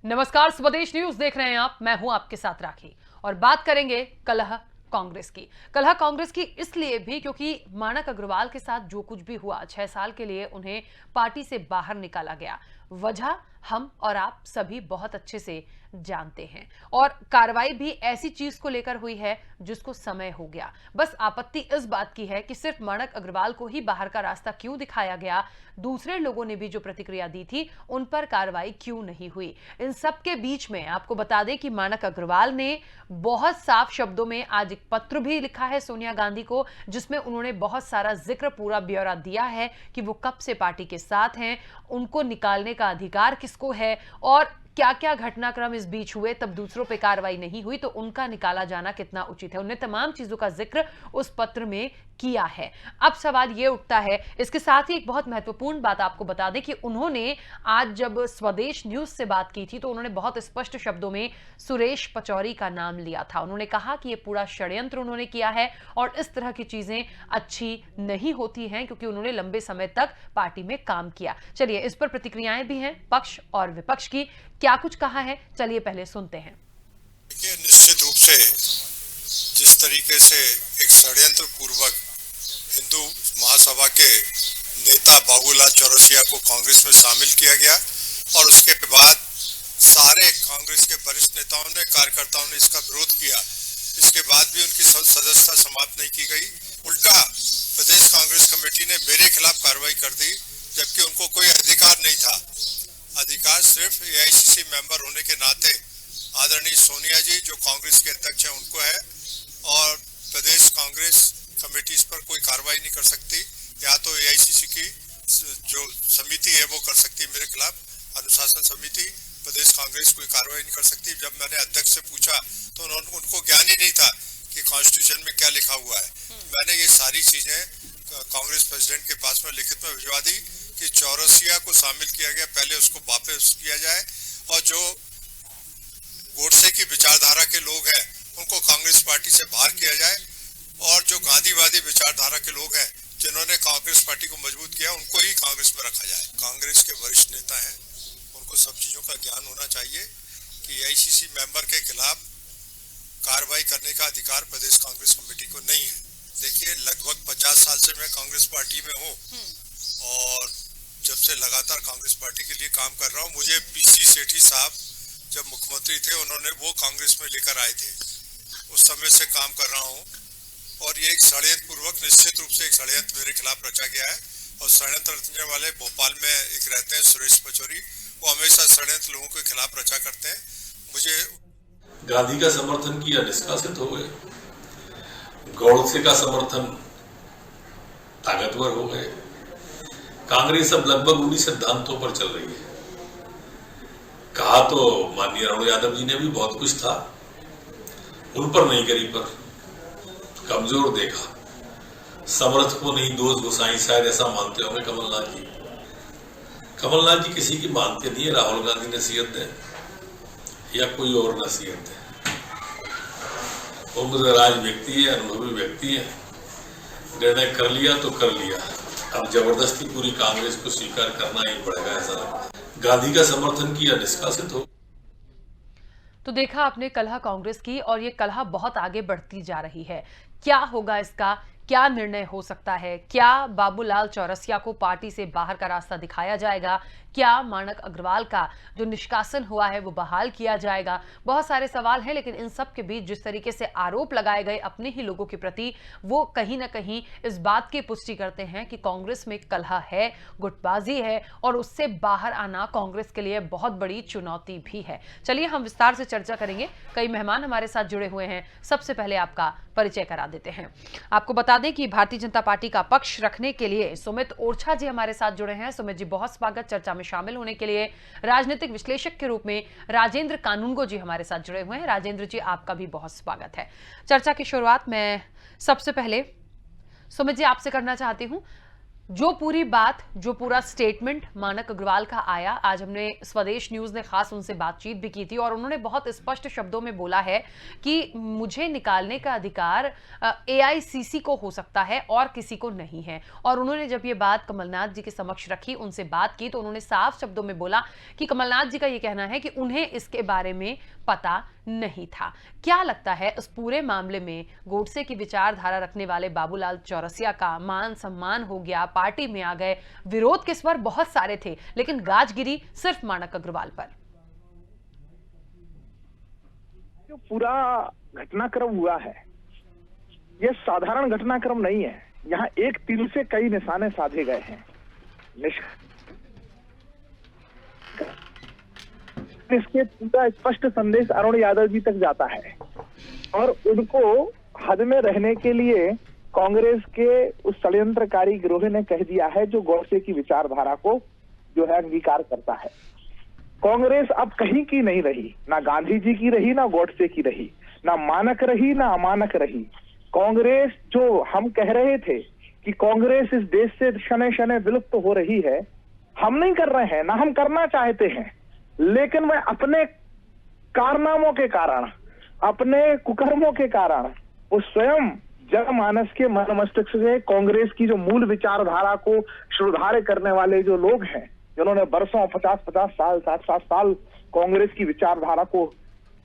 नमस्कार, स्वदेश न्यूज देख रहे हैं आप। मैं हूं आपके साथ राखी और बात करेंगे कलह कांग्रेस की। कलह कांग्रेस की इसलिए भी क्योंकि मानक अग्रवाल के साथ जो कुछ भी हुआ, 6 साल के लिए उन्हें पार्टी से बाहर निकाला गया। वजह हम और आप सभी बहुत अच्छे से जानते हैं और कार्रवाई भी ऐसी चीज को लेकर हुई है जिसको समय हो गया। बस आपत्ति इस बात की है कि सिर्फ मानक अग्रवाल को ही बाहर का रास्ता क्यों दिखाया गया, दूसरे लोगों ने भी जो प्रतिक्रिया दी थी उन पर कार्रवाई क्यों नहीं हुई। इन सब के बीच में आपको बता दें कि मानक अग्रवाल ने बहुत साफ शब्दों में आज एक पत्र भी लिखा है सोनिया गांधी को, जिसमें उन्होंने बहुत सारा जिक्र, पूरा ब्यौरा दिया है कि वो कब से पार्टी के साथ हैं, उनको निकालने का अधिकार किसको है और क्या क्या घटनाक्रम इस बीच हुए, तब दूसरों पे कार्रवाई नहीं हुई तो उनका निकाला जाना कितना उचित है। उन्होंने तमाम चीजों का जिक्र उस पत्र में किया है। अब सवाल ये उठता है, इसके साथ ही एक बहुत महत्वपूर्ण बात आपको बता दें कि उन्होंने आज जब स्वदेश न्यूज से बात की थी तो उन्होंने बहुत स्पष्ट शब्दों में सुरेश पचौरी का नाम लिया था। उन्होंने कहा कि ये पूरा षड्यंत्र उन्होंने किया है और इस तरह की चीजें अच्छी नहीं होती हैं क्योंकि उन्होंने लंबे समय तक पार्टी में काम किया। चलिए, इस पर प्रतिक्रियाएं भी हैं पक्ष और विपक्ष की। क्या कुछ कहा है, चलिए पहले सुनते हैं। निश्चित रूप से जिस तरीके से एक षड्यंत्र पूर्वक हिंदू महासभा के नेता बाबूलाल चौरसिया को कांग्रेस में शामिल किया गया और उसके बाद सारे कांग्रेस के वरिष्ठ नेताओं ने, कार्यकर्ताओं ने इसका विरोध किया। इसके बाद भी उनकी सदस्यता समाप्त नहीं की गई। उल्टा प्रदेश कांग्रेस कमेटी ने मेरे खिलाफ कार्रवाई कर दी, जबकि उनको कोई अधिकार नहीं था। अधिकार सिर्फ एआईसीसी मेंबर होने के नाते आदरणीय सोनिया जी जो कांग्रेस के अध्यक्ष हैं उनको है और प्रदेश कांग्रेस कमेटी इस पर कोई कार्रवाई नहीं कर सकती। या तो एआईसीसी की जो समिति है वो कर सकती है मेरे खिलाफ, अनुशासन समिति, प्रदेश कांग्रेस कोई कार्रवाई नहीं कर सकती। जब मैंने अध्यक्ष से पूछा तो उनको ज्ञान ही नहीं था कि कॉन्स्टिट्यूशन में क्या लिखा हुआ है। मैंने ये सारी चीजें कांग्रेस प्रेसिडेंट के पास में लिखित में भिजवा दी कि चौरसिया को शामिल किया गया, पहले उसको वापस किया जाए और जो गोडसे की विचारधारा के लोग हैं उनको कांग्रेस पार्टी से बाहर किया जाए और जो गांधीवादी विचारधारा के लोग हैं जिन्होंने कांग्रेस पार्टी को मजबूत किया उनको ही कांग्रेस में रखा जाए। कांग्रेस के वरिष्ठ नेता हैं, उनको सब चीजों का ज्ञान होना चाहिए कि एआईसीसी मेंबर के खिलाफ कार्रवाई करने का अधिकार प्रदेश कांग्रेस कमेटी को नहीं है। देखिए, लगभग 50 साल से मैं कांग्रेस पार्टी में हूँ और जब से लगातार कांग्रेस पार्टी के लिए काम कर रहा हूँ। मुझे पीसी सेठी साहब जब मुख्यमंत्री थे उन्होंने वो कांग्रेस में लेकर आए थे, उस समय से काम कर रहा हूँ और ये एक षड्यंत्र पूर्वक, निश्चित रूप से एक षड्यंत्र मेरे खिलाफ रचा गया है। और षड्यंत्र रचने वाले भोपाल में एक रहते हैं सुरेश पचौरी, वो हमेशा षड्यंत्र लोगों के खिलाफ रचा करते हैं। मुझे गांधी का समर्थन किया, निष्कासित हो गए। गोडसे का समर्थन, ताकतवर हो गए। कांग्रेस अब लगभग उन्हीं सिद्धांतों पर चल रही है। कहा तो माननीय राहुल यादव जी ने भी बहुत कुछ था, उन पर नहीं करी, पर कमजोर देखा। समर्थ को नहीं दोष घुसाई, शायद ऐसा मानते होंगे कमलनाथ जी। कमलनाथ जी किसी की मानते नहीं है, राहुल गांधी नसीहत दें या कोई और नसीहत दें। उम्रदराज व्यक्ति है, अनुभवी व्यक्ति है, निर्णय कर लिया तो कर लिया। अब जबरदस्ती पूरी कांग्रेस को स्वीकार करना ही पड़ेगा, ऐसा लगता है। गांधी का समर्थन किया, निष्कासित हो। तो देखा आपने कलह कांग्रेस की और ये कलह बहुत आगे बढ़ती जा रही है। क्या होगा इसका, क्या निर्णय हो सकता है? क्या बाबूलाल चौरसिया को पार्टी से बाहर का रास्ता दिखाया जाएगा? क्या मानक अग्रवाल का जो निष्कासन हुआ है वो बहाल किया जाएगा? बहुत सारे सवाल हैं, लेकिन इन सब के बीच जिस तरीके से आरोप लगाए गए अपने ही लोगों के प्रति, वो कहीं ना कहीं इस बात की पुष्टि करते हैं कि कांग्रेस में कलह है, गुटबाजी है और उससे बाहर आना कांग्रेस के लिए बहुत बड़ी चुनौती भी है। चलिए हम विस्तार से चर्चा करेंगे। कई मेहमान हमारे साथ जुड़े हुए हैं। सबसे पहले आपका परिचय करा देते हैं। आपको बता दें कि भारतीय जनता पार्टी का पक्ष रखने के लिए सुमित ओरछा जी हमारे साथ जुड़े हैं। सुमित जी, बहुत स्वागत चर्चा में शामिल होने के लिए। राजनीतिक विश्लेषक के रूप में राजेंद्र कानूनगो जी हमारे साथ जुड़े हुए हैं। राजेंद्र जी, आपका भी बहुत स्वागत है। चर्चा की शुरुआत मैं सबसे पहले सुमित जी आपसे करना चाहती हूं। जो पूरी बात, जो पूरा स्टेटमेंट मानक अग्रवाल का आया, आज हमने स्वदेश न्यूज ने खास उनसे बातचीत भी की थी और उन्होंने बहुत स्पष्ट शब्दों में बोला है कि मुझे निकालने का अधिकार एआईसीसी को हो सकता है और किसी को नहीं है। और उन्होंने जब ये बात कमलनाथ जी के समक्ष रखी, उनसे बात की, तो उन्होंने साफ शब्दों में बोला कि कमलनाथ जी का ये कहना है कि उन्हें इसके बारे में पता नहीं था। क्या लगता है इस पूरे मामले में गोडसे की विचारधारा रखने वाले बाबूलाल चौरसिया का मान सम्मान हो गया, पार्टी में आ गए, विरोध के स्वर बहुत सारे थे, लेकिन गाज गिरी सिर्फ मानक अग्रवाल पर। जो पूरा घटनाक्रम हुआ है यह साधारण घटनाक्रम नहीं है। यहाँ एक तीर से कई निशाने साधे गए हैं। इसके पूरा स्पष्ट संदेश अरुण यादव जी तक जाता है और उनको हद में रहने के लिए कांग्रेस के उस षड्यंत्रकारी गिरोह ने कह दिया है जो गोडसे की विचारधारा को जो है अंगीकार करता है। कांग्रेस अब कहीं की नहीं रही, ना गांधी जी की रही, ना गोडसे की रही, ना मानक रही, ना अमानक रही। कांग्रेस जो हम कह रहे थे कि कांग्रेस इस देश से शने शने विलुप्त हो रही है, हम नहीं कर रहे हैं, ना हम करना चाहते हैं, लेकिन वह अपने कारनामों के कारण, अपने कुकर्मों के कारण वो स्वयं जनमानस के मन मस्तिष्क से कांग्रेस की जो मूल विचारधारा को सुधार करने वाले जो लोग हैं, जिन्होंने वर्षों 50-50 साल 60-60 साल कांग्रेस की विचारधारा को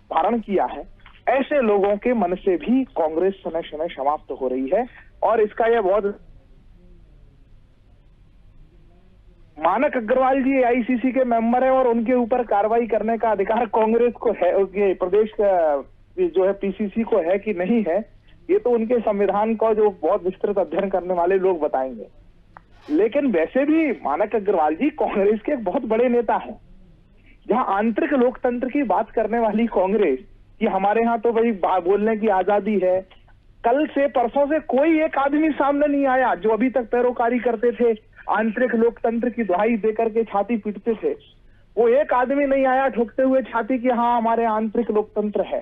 धारण किया है, ऐसे लोगों के मन से भी कांग्रेस समय समय समाप्त हो रही है। और इसका यह बहुत मानक अग्रवाल जी एआईसीसी के मेंबर हैं और उनके ऊपर कार्रवाई करने का अधिकार कांग्रेस को है, ये प्रदेश का जो है पीसीसी को है कि नहीं है, ये तो उनके संविधान का जो बहुत विस्तृत अध्ययन करने वाले लोग बताएंगे। लेकिन वैसे भी मानक अग्रवाल जी कांग्रेस के एक बहुत बड़े नेता हैं। जहां आंतरिक लोकतंत्र की बात करने वाली कांग्रेस कि हमारे यहाँ तो भाई बोलने की आजादी है, कल से परसों से कोई एक आदमी सामने नहीं आया जो अभी तक पैरोकारी करते थे, आंतरिक लोकतंत्र की दुहाई देकर के छाती पीटते थे, वो एक आदमी नहीं आया ठोकते हुए छाती कि हाँ हमारे आंतरिक लोकतंत्र है।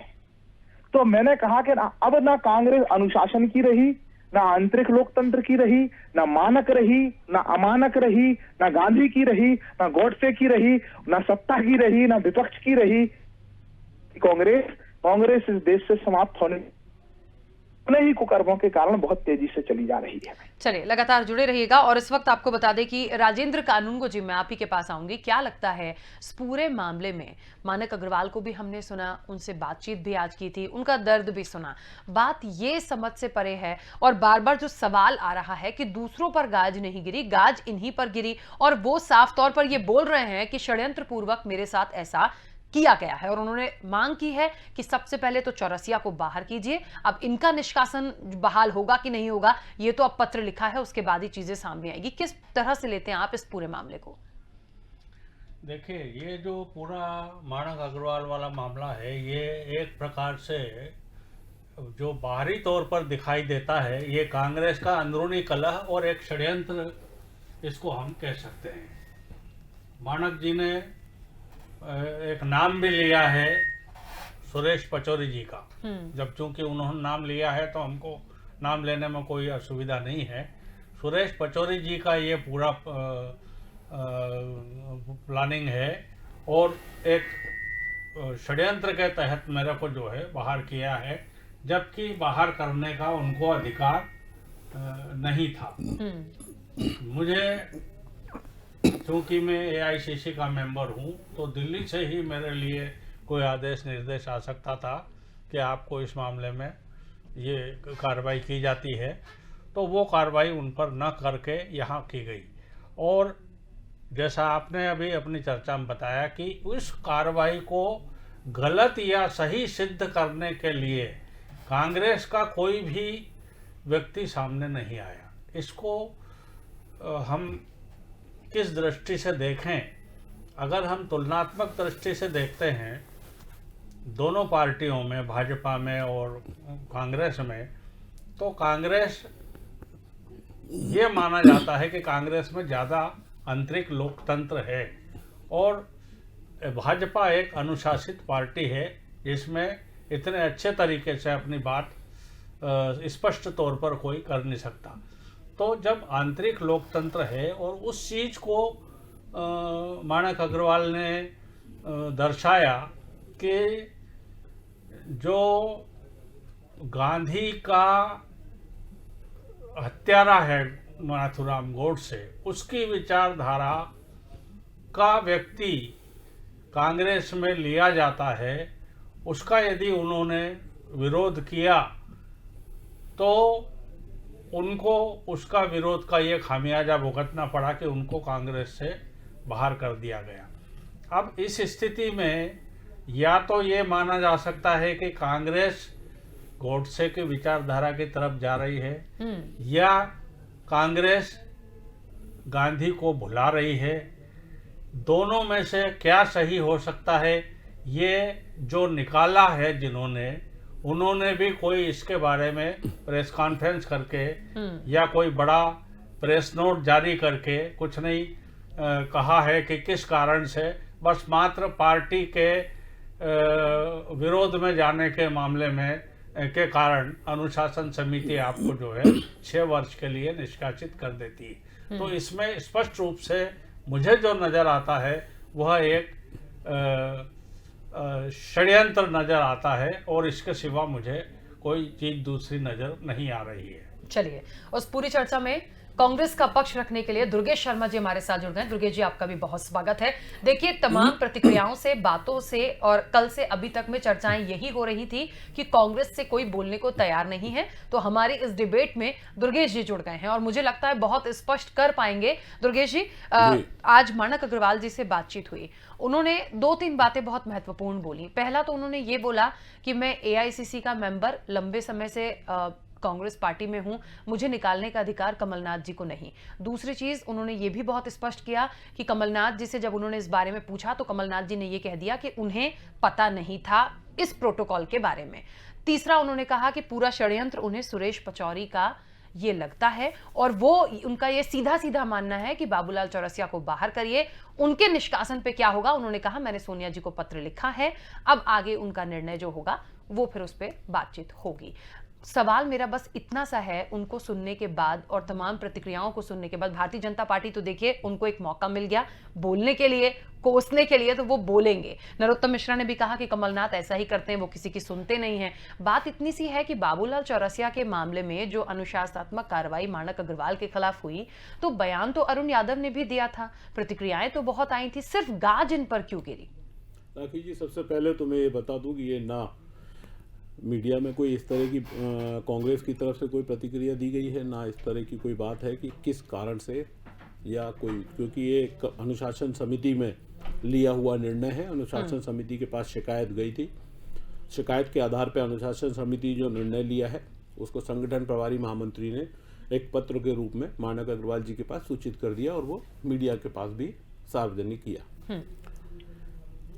तो मैंने कहा कि अब ना कांग्रेस अनुशासन की रही, ना आंतरिक लोकतंत्र की रही, ना मानक रही, ना अमानक रही, ना गांधी की रही, ना गोडसे की रही, ना सत्ता की रही, ना विपक्ष की रही। कांग्रेस इस देश से समाप्त होने अपने ही कुकर्मों के कारण बहुत तेजी से चली जा रही है। चलिए, लगातार जुड़े रहिएगा। और इस वक्त आपको बता दें कि राजेंद्र कानून को जी मैं आप ही के पास आऊंगी। क्या लगता है इस पूरे मामले में? मानक अग्रवाल को भी हमने सुना, उनसे बातचीत भी आज की थी, उनका दर्द भी सुना। बात ये समझ से परे है और बार बार जो सवाल आ रहा है कि दूसरों पर गाज नहीं गिरी, गाज इन्हीं पर गिरी, और वो साफ तौर पर ये बोल रहे हैं कि षड्यंत्र पूर्वक मेरे साथ ऐसा किया गया है। और उन्होंने मांग की है कि सबसे पहले तो चौरसिया को बाहर कीजिए। अब इनका निष्कासन बहाल होगा कि नहीं होगा, ये तो अब पत्र लिखा है, उसके बाद ही चीजें सामने आएगी। किस तरह से लेते हैं आप इस पूरे मामले को? देखिए, ये जो पूरा मानक अग्रवाल वाला मामला है, ये एक प्रकार से जो बाहरी तौर पर दिखाई देता है, ये कांग्रेस का अंदरूनी कलह और एक षड्यंत्र, इसको हम कह सकते हैं। मानक जी ने एक नाम भी लिया है सुरेश पचौरी जी का। जब चूंकि उन्होंने नाम लिया है तो हमको नाम लेने में कोई असुविधा नहीं है। सुरेश पचौरी जी का ये पूरा प्लानिंग है और एक षड्यंत्र के तहत मेरे को जो है बाहर किया है, जबकि बाहर करने का उनको अधिकार नहीं था। मुझे क्योंकि मैं एआईसीसी का मेंबर हूं, तो दिल्ली से ही मेरे लिए कोई आदेश निर्देश आ सकता था कि आपको इस मामले में ये कार्रवाई की जाती है, तो वो कार्रवाई उन पर न करके यहाँ की गई। और जैसा आपने अभी अपनी चर्चा में बताया कि उस कार्रवाई को गलत या सही सिद्ध करने के लिए कांग्रेस का कोई भी व्यक्ति सामने नहीं आया। इसको हम किस दृष्टि से देखें? अगर हम तुलनात्मक दृष्टि से देखते हैं दोनों पार्टियों में, भाजपा में और कांग्रेस में, तो कांग्रेस, ये माना जाता है कि कांग्रेस में ज़्यादा आंतरिक लोकतंत्र है और भाजपा एक अनुशासित पार्टी है जिसमें इतने अच्छे तरीके से अपनी बात स्पष्ट तौर पर कोई कर नहीं सकता। तो जब आंतरिक लोकतंत्र है और उस चीज को माणक अग्रवाल ने दर्शाया कि जो गांधी का हत्यारा है नाथूराम गोडसे, उसकी विचारधारा का व्यक्ति कांग्रेस में लिया जाता है, उसका यदि उन्होंने विरोध किया तो उनको उसका विरोध का ये खामियाजा भुगतना पड़ा कि उनको कांग्रेस से बाहर कर दिया गया। अब इस स्थिति में या तो ये माना जा सकता है कि कांग्रेस गोडसे की विचारधारा की तरफ जा रही है, या कांग्रेस गांधी को भुला रही है। दोनों में से क्या सही हो सकता है, ये जो निकाला है जिन्होंने, उन्होंने भी कोई इसके बारे में प्रेस कॉन्फ्रेंस करके या कोई बड़ा प्रेस नोट जारी करके कुछ नहीं कहा है कि किस कारण से, बस मात्र पार्टी के विरोध में जाने के मामले में के कारण अनुशासन समिति आपको जो है 6 वर्ष के लिए निष्कासित कर देती है। तो इसमें स्पष्ट रूप से मुझे जो नजर आता है वह एक षड्यंत्र नजर आता है, और इसके सिवा मुझे कोई चीज दूसरी नजर नहीं आ रही है। चलिए, उस पूरी चर्चा में कांग्रेस का पक्ष रखने के लिए दुर्गेश शर्मा जी हमारे साथ जुड़ गए। दुर्गेश जी, आपका भी बहुत स्वागत है। देखिए, तमाम प्रतिक्रियाओं से, बातों से और कल से अभी तक में चर्चाएं यही हो रही थी कि कांग्रेस से कोई बोलने को तैयार नहीं है। तो हमारी इस डिबेट में दुर्गेश जी जुड़ गए हैं और मुझे लगता है बहुत स्पष्ट कर पाएंगे। दुर्गेश जी, आज माणक अग्रवाल जी से बातचीत हुई, उन्होंने 2-3 बातें बहुत महत्वपूर्ण बोली। पहला तो उन्होंने ये बोला कि मैं एआईसीसी का मेंबर लंबे समय से कांग्रेस पार्टी में हूं, मुझे निकालने का अधिकार कमलनाथ जी को नहीं। दूसरी चीज उन्होंने ये भी बहुत स्पष्ट किया कि कमलनाथ जी से जब उन्होंने इस बारे में पूछा तो कमलनाथ जी ने ये कह दिया कि उन्हें पता नहीं था इस प्रोटोकॉल के बारे में। तीसरा, उन्होंने कहा कि पूरा षड्यंत्र उन्हें सुरेश पचौरी का ये लगता है और वो उनका ये सीधा सीधा मानना है कि बाबूलाल चौरसिया को बाहर करिए। उनके निष्कासन पे क्या होगा, उन्होंने कहा मैंने सोनिया जी को पत्र लिखा है, अब आगे उनका निर्णय जो होगा वो फिर उस पर बातचीत होगी। सवाल मेरा बस इतना सा है, उनको सुनने के बाद और तमाम प्रतिक्रियाओं को सुनने के बाद, भारतीय जनता पार्टी तो देखिए उनको एक मौका मिल गया बोलने के लिए, कोसने के लिए, तो वो बोलेंगे। नरोत्तम मिश्रा ने भी कहा कि कमलनाथ ऐसा ही करते हैं, वो किसी की सुनते नहीं हैं। बात इतनी सी है कि बाबूलाल चौरसिया के मामले में जो अनुशासनात्मक कार्रवाई माणक अग्रवाल के खिलाफ हुई, तो बयान तो अरुण यादव ने भी दिया था, प्रतिक्रियाएं तो बहुत आई थी, सिर्फ गाज इन पर क्यों गिरी? राखी जी, सबसे पहले तो मैं ये बता दूं कि ये ना मीडिया में कोई इस तरह की कांग्रेस की तरफ से कोई प्रतिक्रिया दी गई है, ना इस तरह की कोई बात है कि किस कारण से या कोई, क्योंकि ये अनुशासन समिति में लिया हुआ निर्णय है। अनुशासन समिति के पास शिकायत गई थी, शिकायत के आधार पर अनुशासन समिति जो निर्णय लिया है उसको संगठन प्रभारी महामंत्री ने एक पत्र के रूप में माणक अग्रवाल जी के पास सूचित कर दिया और वो मीडिया के पास भी सार्वजनिक किया।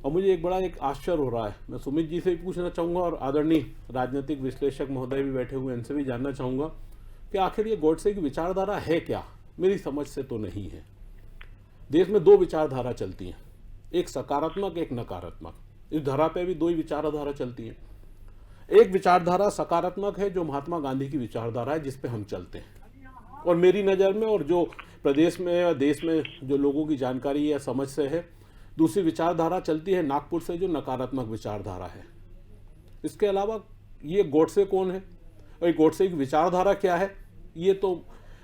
और मुझे एक आश्चर्य हो रहा है, मैं सुमित जी से भी पूछना चाहूँगा और आदरणीय राजनीतिक विश्लेषक महोदय भी बैठे हुए, इनसे भी जानना चाहूँगा कि आखिर ये गोडसे की विचारधारा है क्या? मेरी समझ से तो नहीं है। देश में 2 विचारधारा चलती हैं, एक सकारात्मक, एक नकारात्मक। इस धरा पे भी 2 ही विचारधारा चलती हैं। एक विचारधारा सकारात्मक है जो महात्मा गांधी की विचारधारा है, जिस पे हम चलते हैं, और मेरी नज़र में और जो प्रदेश में या देश में जो लोगों की जानकारी या समझ से है, दूसरी विचारधारा चलती है नागपुर से, जो नकारात्मक विचारधारा है। इसके अलावा ये गोडसे कौन है और ये गोडसे की विचारधारा क्या है, ये तो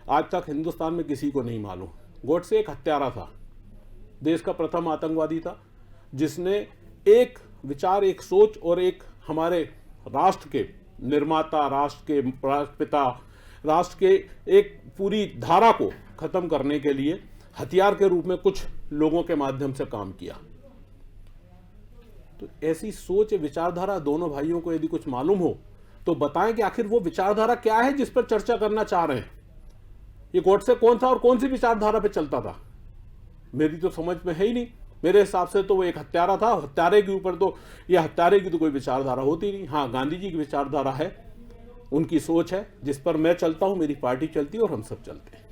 आज तक हिंदुस्तान में किसी को नहीं मालूम। गोडसे एक हत्यारा था, देश का प्रथम आतंकवादी था, जिसने एक विचार, एक सोच और एक हमारे राष्ट्र के निर्माता, राष्ट्र के पिता, राष्ट्र के एक पूरी धारा को खत्म करने के लिए हथियार के रूप में कुछ लोगों के माध्यम से काम किया। तो ऐसी सोच, विचारधारा दोनों भाइयों को यदि कुछ मालूम हो तो बताएं कि आखिर वो विचारधारा क्या है जिस पर चर्चा करना चाह रहे हैं। ये गोडसे कौन था और कौन सी विचारधारा पे चलता था, मेरी तो समझ में है ही नहीं। मेरे हिसाब से तो वो एक हत्यारा था, हत्यारे के ऊपर तो, ये हत्यारे की तो कोई विचारधारा होती नहीं। हाँ, गांधी जी की विचारधारा है, उनकी सोच है, जिस पर मैं चलता हूं, मेरी पार्टी चलती है और हम सब चलते हैं।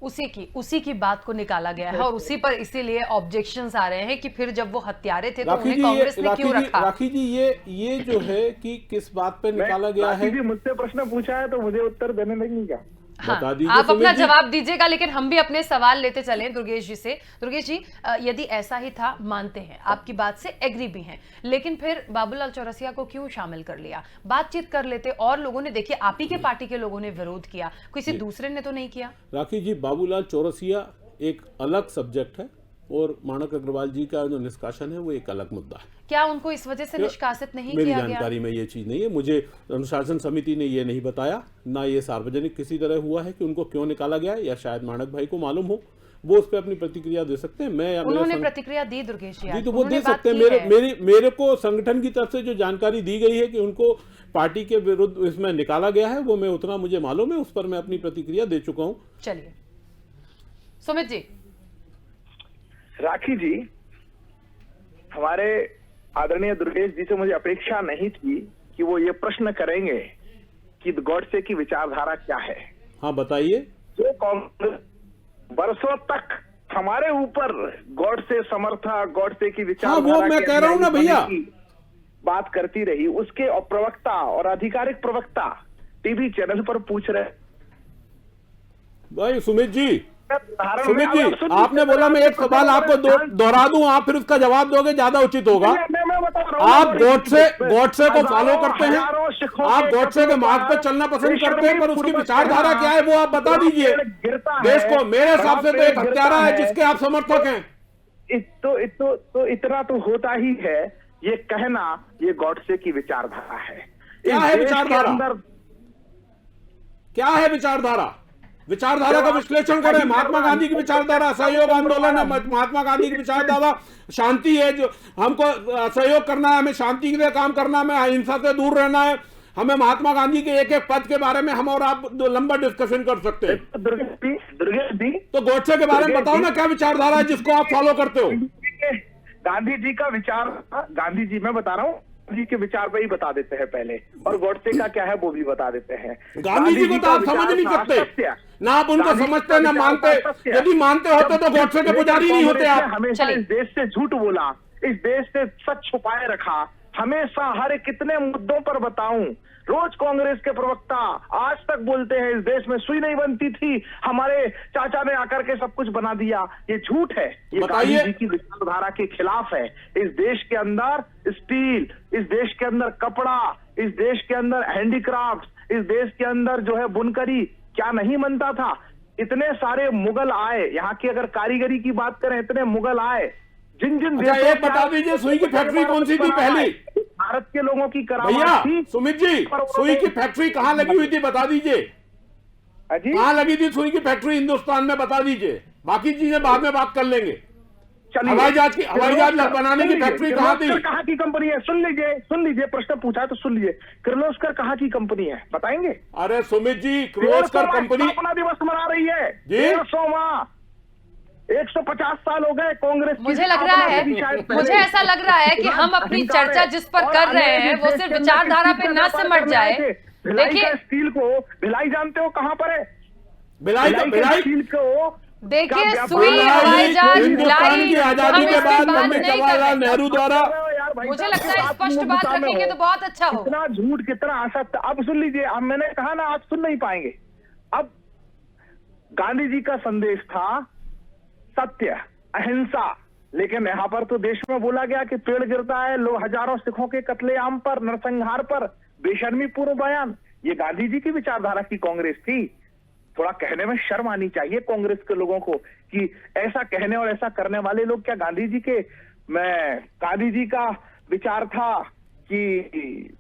उसी की बात को निकाला गया है और उसी पर इसीलिए ऑब्जेक्शंस आ रहे हैं कि फिर जब वो हत्यारे थे तो उन्हें कांग्रेस ने क्यों रखा? राखी जी, ये जो है कि किस बात पे निकाला गया है। मुझसे प्रश्न पूछा है तो मुझे उत्तर देने लगी क्या? हाँ, बता दीजिए आप अपना सुमित जी। जवाब दीजिएगा, लेकिन हम भी अपने सवाल लेते चलें दुर्गेश जी से। दुर्गेश जी, यदि ऐसा ही था, मानते हैं, आपकी बात से एग्री भी हैं, लेकिन फिर बाबूलाल चौरसिया को क्यों शामिल कर लिया? बातचीत कर लेते। और लोगों ने, देखिए, आप ही के पार्टी के लोगों ने विरोध किया, किसी दूसरे ने तो नहीं किया। राखी जी, बाबूलाल चौरसिया एक अलग सब्जेक्ट है और मानक अग्रवाल जी का जो निष्कासन है वो एक अलग मुद्दा है। क्या उनको इस वजह से निष्कासित नहीं मेरी किया गया? जानकारी में ये चीज नहीं है, मुझे अनुशासन समिति ने ये नहीं बताया, ना ये सार्वजनिक किसी तरह हुआ है कि उनको क्यों निकाला गया, या शायद मानक भाई को मालूम हो, वो उस पर अपनी प्रतिक्रिया दे सकते हैं। मैं उन्होंने प्रतिक्रिया दी दुर्गेश जी, जी, तो वो दे सकते हैं। मेरे को संगठन की तरफ से जो जानकारी दी गई है कि उनको पार्टी के विरुद्ध इसमें निकाला गया है, वो मैं उतना मुझे मालूम है, उस पर मैं अपनी प्रतिक्रिया दे चुका हूँ। चलिए सुमित जी। राखी जी, हमारे आदरणीय दुर्गेश जी से मुझे अपेक्षा नहीं थी कि वो ये प्रश्न करेंगे कि गॉडसे की विचारधारा क्या है। हाँ, बताइए। जो कांग्रेस बरसों तक हमारे ऊपर गॉडसे समर्था, गॉडसे की विचारधारा, वो मैं कह रहा हूँ ना भैया, बात करती रही, उसके प्रवक्ता और आधिकारिक प्रवक्ता टीवी चैनल पर पूछ रहे। भाई सुमित जी, आपने बोला मैं एक सवाल आपको दोहरा दूं, आप फिर उसका जवाब दोगे, ज्यादा उचित होगा। आप गॉडसे को फॉलो करते हैं, आप गॉडसे के मार्ग पर चलना पसंद करते हैं, पर उसकी विचारधारा क्या है वो आप बता दीजिए देश को। मेरे हिसाब से तो एक हत्यारा है जिसके आप समर्थक हैं। तो इतना तो होता ही है, ये कहना ये गॉडसे की विचारधारा है। क्या है विचारधारा? क्या है विचारधारा? विचारधारा का विश्लेषण करें। महात्मा गांधी की विचारधारा सहयोग आंदोलन है, महात्मा गांधी की विचारधारा शांति है, जो हमको सहयोग करना है, हमें शांति के लिए काम करना है, हमें अहिंसा से दूर रहना है, हमें महात्मा गांधी के एक एक पद के बारे में हम और आप लंबा डिस्कशन कर सकते हैं। दुर्गेश जी, तो गॉडसे के बारे में बताओ ना, क्या विचारधारा है जिसको आप फॉलो करते हो? गांधी जी का विचार, गांधी जी, मैं बता रहा हूँ, जी के विचार पे ही बता देते हैं पहले, और गॉडसे का क्या है वो भी बता देते हैं। गांधी जी को तो आप समझ नहीं सकते ना, आप उनको समझते ना मानते। यदि मानते होते तो गॉडसे के पुजारी नहीं होते आप। हमेशा इस देश से झूठ बोला, इस देश से सच छुपाए रखा, हमेशा हर कितने मुद्दों पर बताऊं, रोज कांग्रेस के प्रवक्ता आज तक बोलते हैं इस देश में सुई नहीं बनती थी, हमारे चाचा ने आकर के सब कुछ बना दिया। ये झूठ है, ये गांधी जी की विचारधारा के खिलाफ है। इस देश के अंदर स्टील, इस देश के अंदर कपड़ा, इस देश के अंदर हैंडीक्राफ्ट, इस देश के अंदर जो है बुनकरी, क्या नहीं बनता था? इतने सारे मुगल आए, यहाँ की अगर कारीगरी की बात करें, इतने मुगल आए, जिन जिन देशों बता दीजिए, सुई की फैक्ट्री कौन सी थी पहली? भारत के लोगों की भैया सुमित जी, सुई की फैक्ट्री कहाँ लगी हुई थी बता दीजिए, कहाँ लगी थी सुई की फैक्ट्री हिंदुस्तान में, बता दीजिए। बाकी चीजें बाद में बात कर लेंगे। हवाई जहाज बनाने की फैक्ट्री कहाँ थी? कहाँ की कंपनी है? सुन लीजिए, प्रश्न पूछा तो सुन लीजिए। किर्लोस्कर कहाँ की कंपनी है बताएंगे? अरे सुमित जी, किर्लोस्कर कंपनी अपना दिवस मना रही है, 150 साल हो गए कांग्रेस। मुझे लग रहा है, मुझे ऐसा लग रहा है कि हम अपनी चर्चा जिस पर कर रहे हैं वो सिर्फ विचारधारा पे न सिमट जाए। देखिए, स्टील को भिलाई जानते हो कहाँ पर है? भिलाई स्टील को देखिए, सुई, हवाई जहाज, हिंदुस्तान की आजादी के बाद पंडित जवाहरलाल नेहरू द्वारा, मुझे लगता है स्पष्ट बात रखेंगे तो बहुत अच्छा हो। कितना झूठ, कितना असत्य। अब सुन लीजिए, अब मैंने कहा ना, आप सुन नहीं पाएंगे। अब गांधी जी का संदेश था सत्य, अहिंसा, लेकिन यहाँ पर तो देश में बोला गया कि पेड़ गिरता है, लोग हजारों सिखों के कत्लेआम पर, नरसंहार पर बेशर्मी पूर्ण बयान। ये गांधी जी की विचारधारा की कांग्रेस थी। थोड़ा कहने में शर्म आनी चाहिए कांग्रेस के लोगों को कि ऐसा कहने और ऐसा करने वाले लोग क्या गांधी जी के। गांधी जी का विचार था कि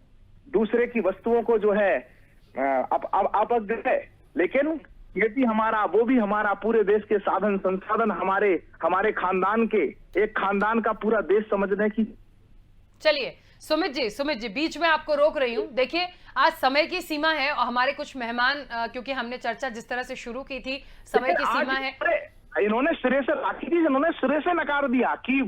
दूसरे की वस्तुओं को जो है आप है, लेकिन ये भी हमारा, वो भी हमारा, पूरे देश के साधन संसाधन हमारे खानदान के, एक खानदान का पूरा देश समझने की। चलिए सुमित जी, बीच में आपको रोक रही हूँ। देखिए, आज समय की सीमा है और हमारे कुछ मेहमान, क्योंकि हमने चर्चा जिस तरह से शुरू की थी, समय की सीमा है। इन्होंने सिरे से, राखी जी, इन्होंने सिरे से नकार दिया कि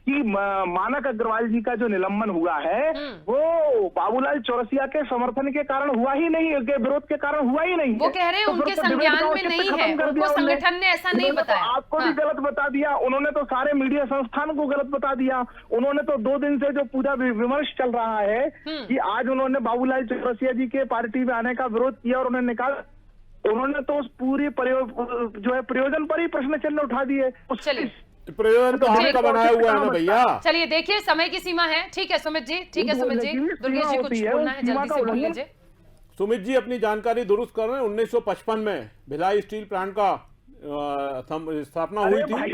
मानक अग्रवाल जी का जो निलंबन हुआ है वो बाबूलाल चौरसिया के समर्थन के कारण हुआ ही नहीं, के विरोध के कारण हुआ ही नहीं। वो कह रहे हैं उनके संज्ञान में नहीं है, उनको संगठन ने ऐसा नहीं बताया। आपको भी गलत बता दिया उन्होंने, तो सारे मीडिया संस्थान को गलत बता दिया उन्होंने। तो 2 दिन से जो पूरा विमर्श चल रहा है कि आज उन्होंने बाबूलाल चौरसिया जी के पार्टी में आने का विरोध किया और उन्हें निकाल। उन्होंने तो उस पूरे जो है प्रयोजन पर ही प्रश्न चिन्ह उठा दिए। चलिए प्रयोजन तो ठीक। आपका बनाया हुआ है ना भैया। चलिए देखिए समय की सीमा है। ठीक है सुमित जी, ठीक है सुमित जी, दुर्गेश जी कुछ बोलना है जल्दी से बोल लीजिए। सुमित जी अपनी जानकारी दुरुस्त कर रहे हैं। 1955 में भिलाई स्टील प्लांट का स्थापना हुई थी। भाई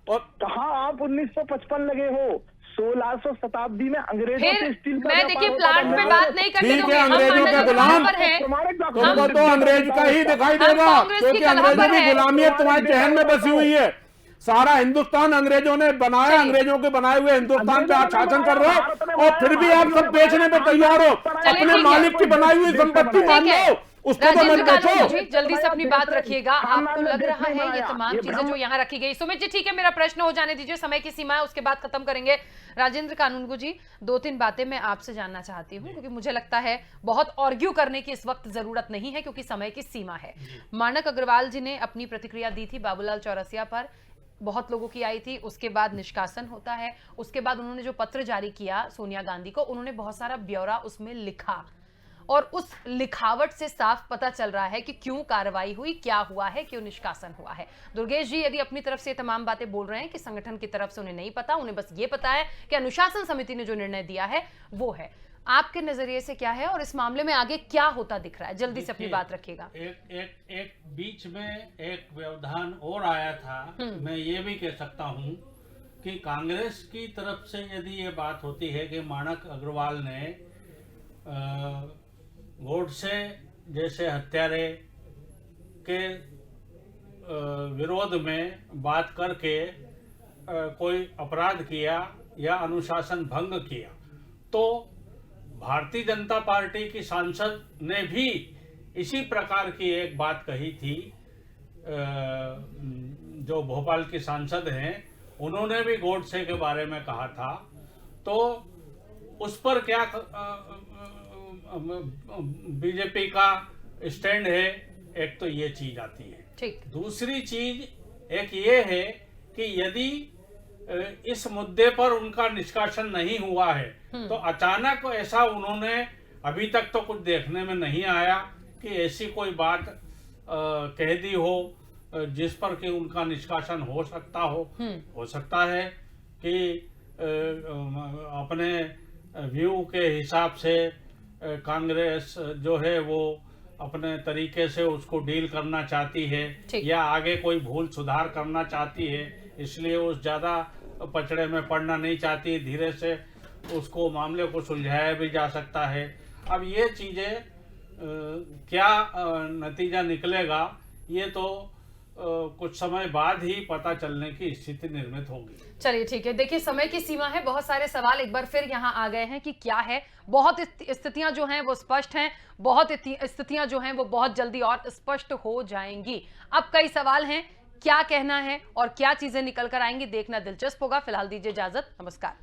और कहाँ आप 1955 लगे हो? 1600 शताब्दी में अंग्रेजों से फिर स्टील का मैं देखिए व्यापार प्लांट पे बात नहीं करने ठीक दूंगी। है, हम अंग्रेजों मानक के अग्रवाल गुलाम पर हैं। तुमको तो अंग्रेज का ही दिखाई देगा, कांग्रेस की क्योंकि कलह पर अंग्रेजों की है। गुलामियत तुम्हारे जहन में बसी हुई है। सारा हिंदुस्तान अंग्रेजों ने बनाया, चलिए। अंग्रेजों के बनाए हुए हिंदुस्तान पे आप शासन कर रहे भारत ने हो और फिर भी आप सब बेचने पे तैयार हो। चलिए, अपने ठीक है। मालिक की बनाई हुई संपत्ति मान ठीक है लो, उसको तो राजेंद्र मत कानून बेचो। जी, जल्दी से अपनी बात रखिएगा। खानदान आपको ने लग देश रहा नहीं है ये बनाया। तमाम ये चीजें जो यहाँ रखी गई। सुमित जी ठीक है, मेरा प्रश्न हो जाने दीजिए, समय की सीमा है, उसके बाद खत्म करेंगे। राजेंद्र कानूनगो जी 2-3 बातें मैं आपसे जानना चाहती हूँ, क्योंकि मुझे लगता है बहुत आर्ग्यू करने की इस वक्त जरूरत नहीं है, क्योंकि समय की सीमा है। मानक अग्रवाल जी ने अपनी प्रतिक्रिया दी थी बाबूलाल चौरसिया पर, बहुत लोगों की आई थी। उसके बाद निष्कासन होता है, उसके बाद उन्होंने जो पत्र जारी किया सोनिया गांधी को, उन्होंने बहुत सारा ब्यौरा उसमें लिखा और उस लिखावट से साफ पता चल रहा है कि क्यों कार्रवाई हुई, क्या हुआ है, क्यों निष्कासन हुआ है। दुर्गेश जी यदि अपनी तरफ से तमाम बातें बोल रहे हैं कि संगठन की तरफ से उन्हें नहीं पता, उन्हें बस ये पता है कि अनुशासन समिति ने जो निर्णय दिया है वो है, आपके नजरिए से क्या है और इस मामले में आगे क्या होता दिख रहा है? जल्दी से अपनी बात रखिएगा। एक बीच में एक व्यवधान और आया था। मैं ये भी कह सकता हूँ कि कांग्रेस की तरफ से यदि ये बात होती है कि मानक अग्रवाल ने गोडसे जैसे हत्यारे के विरोध में बात करके कोई अपराध किया या अनुशासन भंग किया, तो भारतीय जनता पार्टी की सांसद ने भी इसी प्रकार की एक बात कही थी। जो भोपाल की सांसद हैं उन्होंने भी गोडसे के बारे में कहा था। तो उस पर क्या बीजेपी का स्टैंड है? एक तो ये चीज आती है। ठीक। दूसरी चीज एक ये है कि यदि इस मुद्दे पर उनका निष्कासन नहीं हुआ है तो अचानक ऐसा उन्होंने, अभी तक तो कुछ देखने में नहीं आया कि ऐसी कोई बात कह दी हो जिस पर कि उनका निष्कासन हो सकता हो सकता है कि अपने व्यू के हिसाब से कांग्रेस जो है वो अपने तरीके से उसको डील करना चाहती है या आगे कोई भूल सुधार करना चाहती है, इसलिए उस ज़्यादा पचड़े में पड़ना नहीं चाहती, धीरे से उसको मामले को सुलझाया भी जा सकता है। अब ये चीज़ें क्या नतीजा निकलेगा ये तो कुछ समय बाद ही पता चलने की स्थिति निर्मित होगी। चलिए ठीक है, देखिए समय की सीमा है, बहुत सारे सवाल एक बार फिर यहाँ आ गए हैं कि क्या है। बहुत स्थितियां जो हैं वो स्पष्ट हैं, बहुत स्थितियां जो हैं वो बहुत जल्दी और स्पष्ट हो जाएंगी। अब कई सवाल हैं, क्या कहना है और क्या चीजें निकल कर आएंगी देखना दिलचस्प होगा। फिलहाल दीजिए इजाजत, नमस्कार।